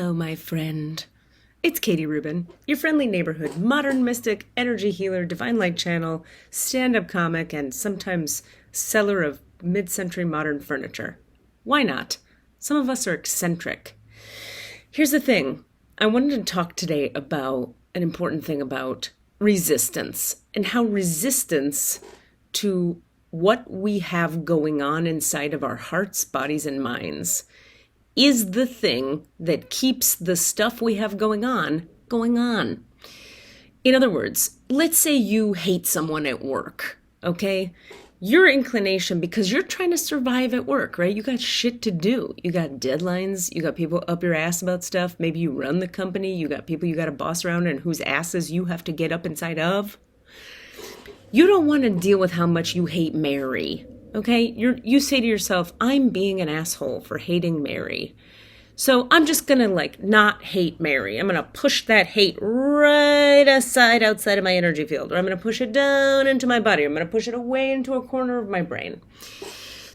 Hello, my friend. It's Katie Rubin, your friendly neighborhood modern mystic, energy healer, divine light channel, stand-up comic, and sometimes seller of mid-century modern furniture. Why not? Some of us are eccentric. Here's the thing. I wanted to talk today about an important thing about resistance and how resistance to what we have going on inside of our hearts, bodies, and minds is the thing that keeps the stuff we have going on. In other words, let's say you hate someone at work, okay? Your inclination, because you're trying to survive at work, right? You got shit to do. You got deadlines. You got people up your ass about stuff. Maybe you run the company. You got people you got to boss around and whose asses you have to get up inside of. You don't want to deal with how much you hate Mary. Okay, you say to yourself, I'm being an asshole for hating Mary. So I'm just going to not hate Mary. I'm going to push that hate right outside of my energy field. Or I'm going to push it down into my body. I'm going to push it away into a corner of my brain.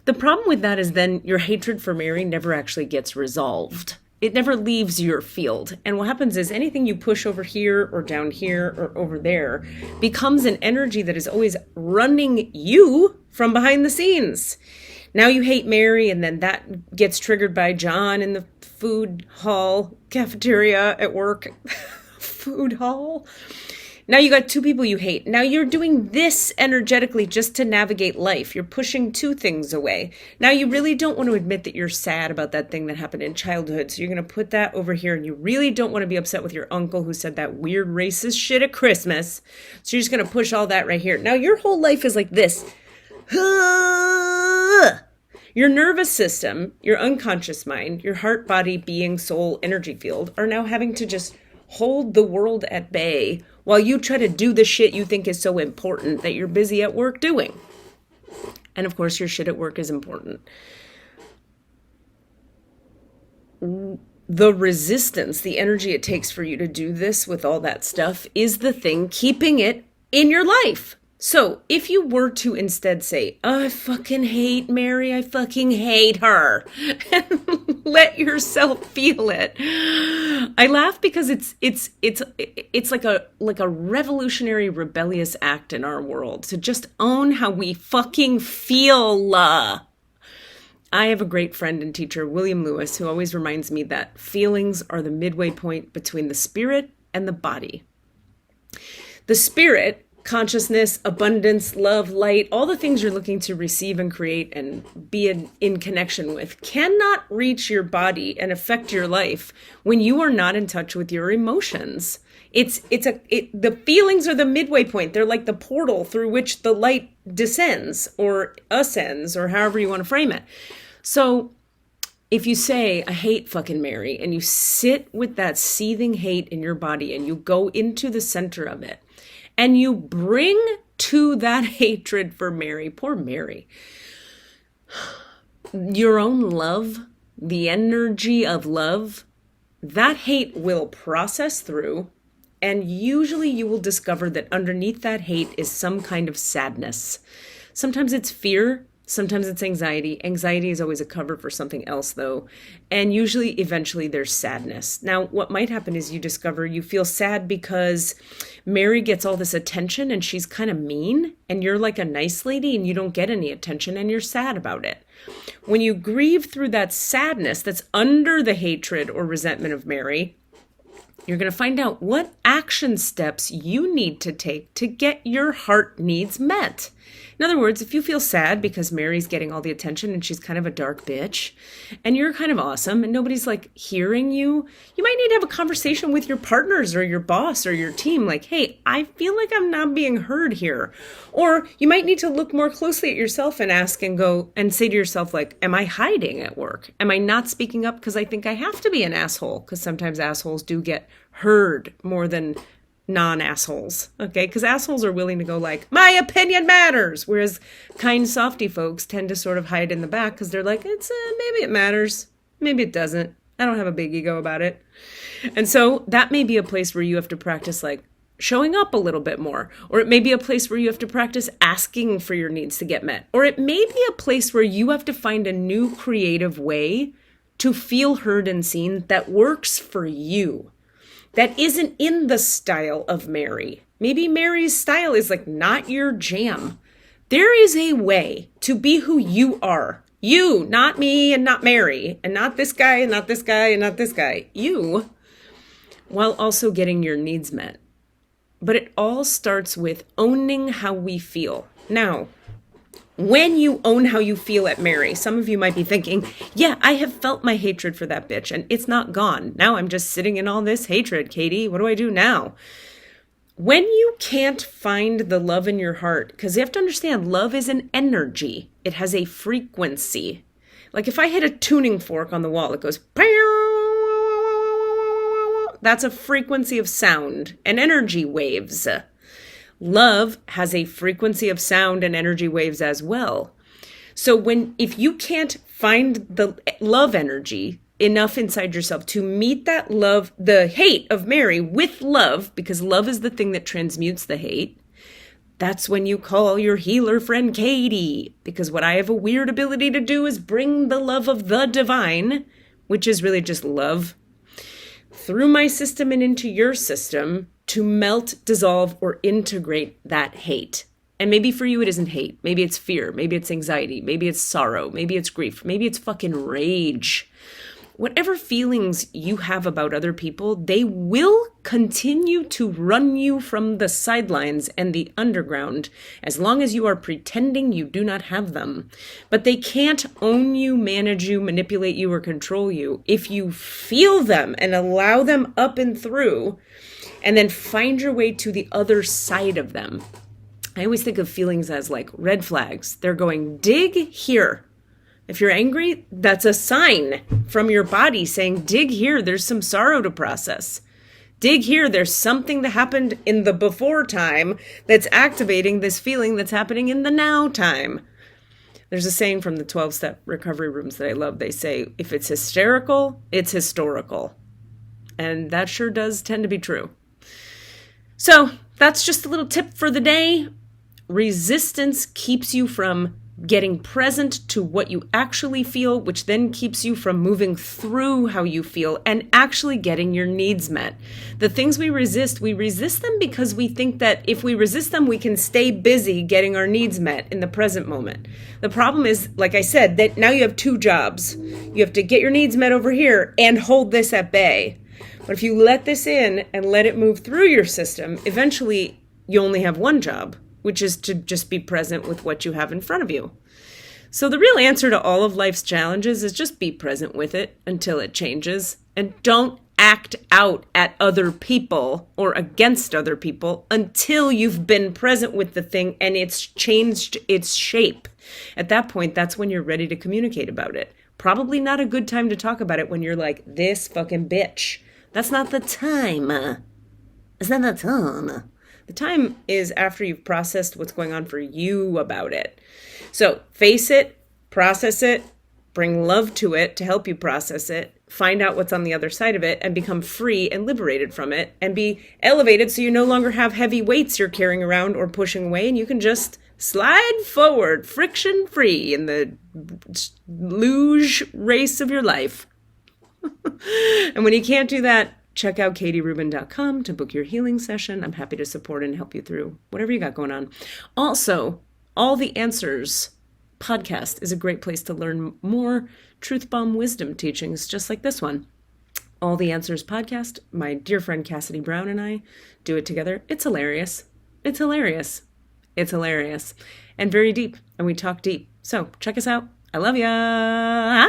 The problem with that is then your hatred for Mary never actually gets resolved. It never leaves your field. And what happens is anything you push over here or down here or over there becomes an energy that is always running you from behind the scenes. Now you hate Mary, and then that gets triggered by John in the food hall, cafeteria at work, food hall. Now you got two people you hate. Now you're doing this energetically just to navigate life. You're pushing two things away. Now you really don't want to admit that you're sad about that thing that happened in childhood. So you're going to put that over here, and you really don't want to be upset with your uncle who said that weird racist shit at Christmas. So you're just going to push all that right here. Now your whole life is like this. Your nervous system, your unconscious mind, your heart, body, being, soul, energy field are now having to just hold the world at bay while you try to do the shit you think is so important that you're busy at work doing. And of course, your shit at work is important. The resistance, the energy it takes for you to do this with all that stuff is the thing keeping it in your life. So if you were to instead say, oh, I fucking hate Mary, I fucking hate her, and let yourself feel it. I laugh because it's like a revolutionary, rebellious act in our world to just own how we fucking feel. I have a great friend and teacher, William Lewis, who always reminds me that feelings are the midway point between the spirit and the body. The spirit, consciousness, abundance, love, light, all the things you're looking to receive and create and be in connection with cannot reach your body and affect your life when you are not in touch with your emotions. The feelings are the midway point. They're like the portal through which the light descends or ascends or however you want to frame it. So if you say, I hate fucking Mary, and you sit with that seething hate in your body and you go into the center of it, and you bring to that hatred for Mary, poor Mary, your own love, the energy of love, that hate will process through, and usually you will discover that underneath that hate is some kind of sadness. Sometimes it's fear. Sometimes it's anxiety. Anxiety is always a cover for something else, though. And usually, eventually, there's sadness. Now, what might happen is you discover you feel sad because Mary gets all this attention and she's kind of mean. And you're like a nice lady and you don't get any attention and you're sad about it. When you grieve through that sadness that's under the hatred or resentment of Mary, you're going to find out what action steps you need to take to get your heart needs met. In other words, if you feel sad because Mary's getting all the attention and she's kind of a dark bitch and you're kind of awesome and nobody's hearing you, you might need to have a conversation with your partners or your boss or your team. Like, hey, I feel like I'm not being heard here. Or you might need to look more closely at yourself and ask and go and say to yourself, am I hiding at work? Am I not speaking up because I think I have to be an asshole? Because sometimes assholes do get heard more than non-assholes, okay? Because assholes are willing to go my opinion matters, whereas kind, softy folks tend to sort of hide in the back because they're like, it's maybe it matters, maybe it doesn't. I don't have a big ego about it. And so that may be a place where you have to practice showing up a little bit more, or it may be a place where you have to practice asking for your needs to get met, or it may be a place where you have to find a new creative way to feel heard and seen that works for you, that isn't in the style of Mary. Maybe Mary's style is like not your jam. There is a way to be who you are. You, not me and not Mary, and not this guy and not this guy and not this guy. You, while also getting your needs met. But it all starts with owning how we feel. Now, when you own how you feel at Mary, some of you might be thinking, yeah, I have felt my hatred for that bitch and it's not gone. Now I'm just sitting in all this hatred, Katie. What do I do now? When you can't find the love in your heart, because you have to understand, love is an energy. It has a frequency. Like if I hit a tuning fork on the wall, it goes, that's a frequency of sound and energy waves. Love has a frequency of sound and energy waves as well. So if you can't find the love energy enough inside yourself to meet that love, the hate of Mary with love, because love is the thing that transmutes the hate, that's when you call your healer friend Katie. Because what I have a weird ability to do is bring the love of the divine, which is really just love, through my system and into your system to melt, dissolve, or integrate that hate. And maybe for you it isn't hate. Maybe it's fear. Maybe it's anxiety. Maybe it's sorrow. Maybe it's grief. Maybe it's fucking rage. Whatever feelings you have about other people, they will continue to run you from the sidelines and the underground as long as you are pretending you do not have them. But they can't own you, manage you, manipulate you, or control you if you feel them and allow them up and through, and then find your way to the other side of them. I always think of feelings as like red flags. They're going, dig here. If you're angry, that's a sign from your body saying, dig here, there's some sorrow to process. Dig here, there's something that happened in the before time that's activating this feeling that's happening in the now time. There's a saying from the 12-step recovery rooms that I love. They say, if it's hysterical, it's historical. And that sure does tend to be true. So that's just a little tip for the day. Resistance keeps you from getting present to what you actually feel, which then keeps you from moving through how you feel and actually getting your needs met. The things we resist them because we think that if we resist them, we can stay busy getting our needs met in the present moment. The problem is, like I said, that now you have two jobs. You have to get your needs met over here and hold this at bay. But if you let this in and let it move through your system, eventually you only have one job, which is to just be present with what you have in front of you. So the real answer to all of life's challenges is just be present with it until it changes. And don't act out at other people or against other people until you've been present with the thing and it's changed its shape. At that point, that's when you're ready to communicate about it. Probably not a good time to talk about it when you're like, this fucking bitch. That's not the time. It's not the time. The time is after you've processed what's going on for you about it. So face it, process it, bring love to it to help you process it, find out what's on the other side of it, and become free and liberated from it, and be elevated so you no longer have heavy weights you're carrying around or pushing away, and you can just slide forward, friction-free in the luge race of your life. And when you can't do that, check out katierubin.com to book your healing session. I'm happy to support and help you through whatever you got going on. Also, All the Answers podcast is a great place to learn more truth bomb wisdom teachings just like this one. All the Answers podcast, my dear friend Cassidy Brown and I do it together. It's hilarious. It's hilarious. It's hilarious. And very deep. And we talk deep. So check us out. I love ya.